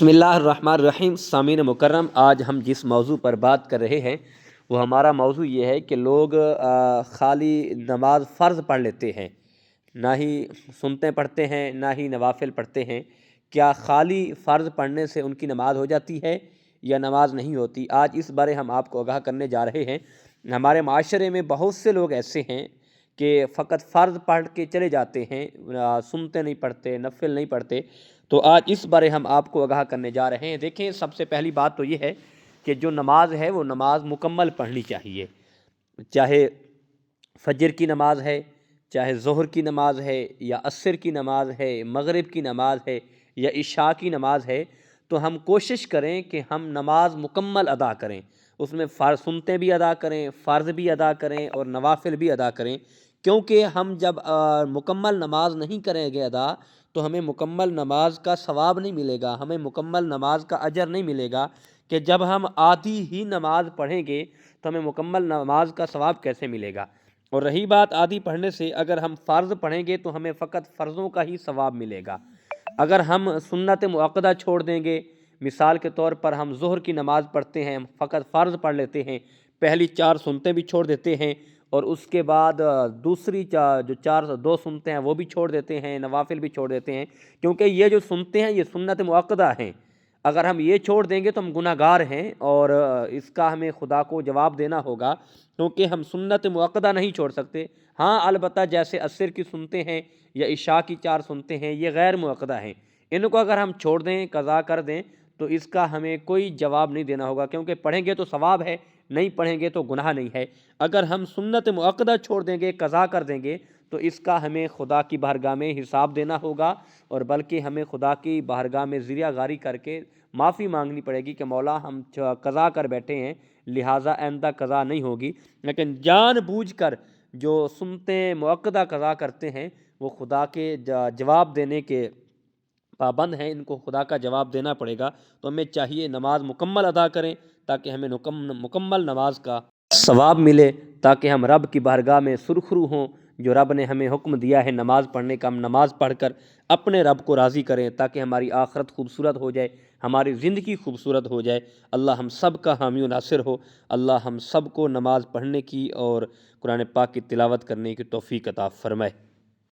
بسم اللہ الرحمن الرحیم۔ سامعین مکرم، آج ہم جس موضوع پر بات کر رہے ہیں وہ ہمارا موضوع یہ ہے کہ لوگ خالی نماز فرض پڑھ لیتے ہیں، نہ ہی سنتیں پڑھتے ہیں، نہ ہی نوافل پڑھتے ہیں۔ کیا خالی فرض پڑھنے سے ان کی نماز ہو جاتی ہے یا نماز نہیں ہوتی؟ آج اس بارے ہم آپ کو آگاہ کرنے جا رہے ہیں۔ ہمارے معاشرے میں بہت سے لوگ ایسے ہیں کہ فقط فرض پڑھ کے چلے جاتے ہیں، سنتے نہیں پڑھتے، نفل نہیں پڑھتے۔ تو آج اس بارے ہم آپ کو آگاہ کرنے جا رہے ہیں۔ دیکھیں، سب سے پہلی بات تو یہ ہے کہ جو نماز ہے وہ نماز مکمل پڑھنی چاہیے، چاہے فجر کی نماز ہے، چاہے ظہر کی نماز ہے، یا عصر کی نماز ہے، مغرب کی نماز ہے، یا عشاء کی نماز ہے۔ تو ہم کوشش کریں کہ ہم نماز مکمل ادا کریں، اس میں سنتیں بھی ادا کریں، فرض بھی ادا کریں اور نوافل بھی ادا کریں، کیونکہ ہم جب مکمل نماز نہیں کریں گے ادا تو ہمیں مکمل نماز کا ثواب نہیں ملے گا، ہمیں مکمل نماز کا اجر نہیں ملے گا۔ کہ جب ہم آدھی ہی نماز پڑھیں گے تو ہمیں مکمل نماز کا ثواب کیسے ملے گا؟ اور رہی بات آدھی پڑھنے سے، اگر ہم فرض پڑھیں گے تو ہمیں فقط فرضوں کا ہی ثواب ملے گا۔ اگر ہم سنت مؤکدہ چھوڑ دیں گے، مثال کے طور پر ہم ظہر کی نماز پڑھتے ہیں، فقط فرض پڑھ لیتے ہیں، پہلی 4 سنتیں بھی چھوڑ دیتے ہیں، اور اس کے بعد دوسری جو 2 سنتے ہیں وہ بھی چھوڑ دیتے ہیں، نوافل بھی چھوڑ دیتے ہیں، کیونکہ یہ جو سنتے ہیں یہ سنت مؤکدہ ہیں۔ اگر ہم یہ چھوڑ دیں گے تو ہم گناہ گار ہیں، اور اس کا ہمیں خدا کو جواب دینا ہوگا، کیونکہ ہم سنت مؤکدہ نہیں چھوڑ سکتے۔ ہاں، البتہ جیسے عصر کی سنتے ہیں یا عشاء کی 4 سنتے ہیں، یہ غیر مؤکدہ ہیں، ان کو اگر ہم چھوڑ دیں، قضا کر دیں، تو اس کا ہمیں کوئی جواب نہیں دینا ہوگا، کیونکہ پڑھیں گے تو ثواب ہے، نہیں پڑھیں گے تو گناہ نہیں ہے۔ اگر ہم سنت مؤکدہ چھوڑ دیں گے، قضا کر دیں گے، تو اس کا ہمیں خدا کی بارگاہ میں حساب دینا ہوگا، اور بلکہ ہمیں خدا کی بارگاہ میں ذریعہ غاری کر کے معافی مانگنی پڑے گی کہ مولا ہم قضا کر بیٹھے ہیں، لہٰذا آئندہ قضا نہیں ہوگی۔ لیکن جان بوجھ کر جو سنتیں مؤکدہ قضا کرتے ہیں وہ خدا کے جواب دینے کے پابند ہیں، ان کو خدا کا جواب دینا پڑے گا۔ تو ہمیں چاہیے نماز مکمل ادا کریں تاکہ ہمیں مکمل نماز کا ثواب ملے، تاکہ ہم رب کی بارگاہ میں سرخرو ہوں۔ جو رب نے ہمیں حکم دیا ہے نماز پڑھنے کا، ہم نماز پڑھ کر اپنے رب کو راضی کریں، تاکہ ہماری آخرت خوبصورت ہو جائے، ہماری زندگی خوبصورت ہو جائے۔ اللہ ہم سب کا حامی و ناصر ہو۔ اللہ ہم سب کو نماز پڑھنے کی اور قرآن پاک کی تلاوت کرنے کی توفیق عطا فرمائے۔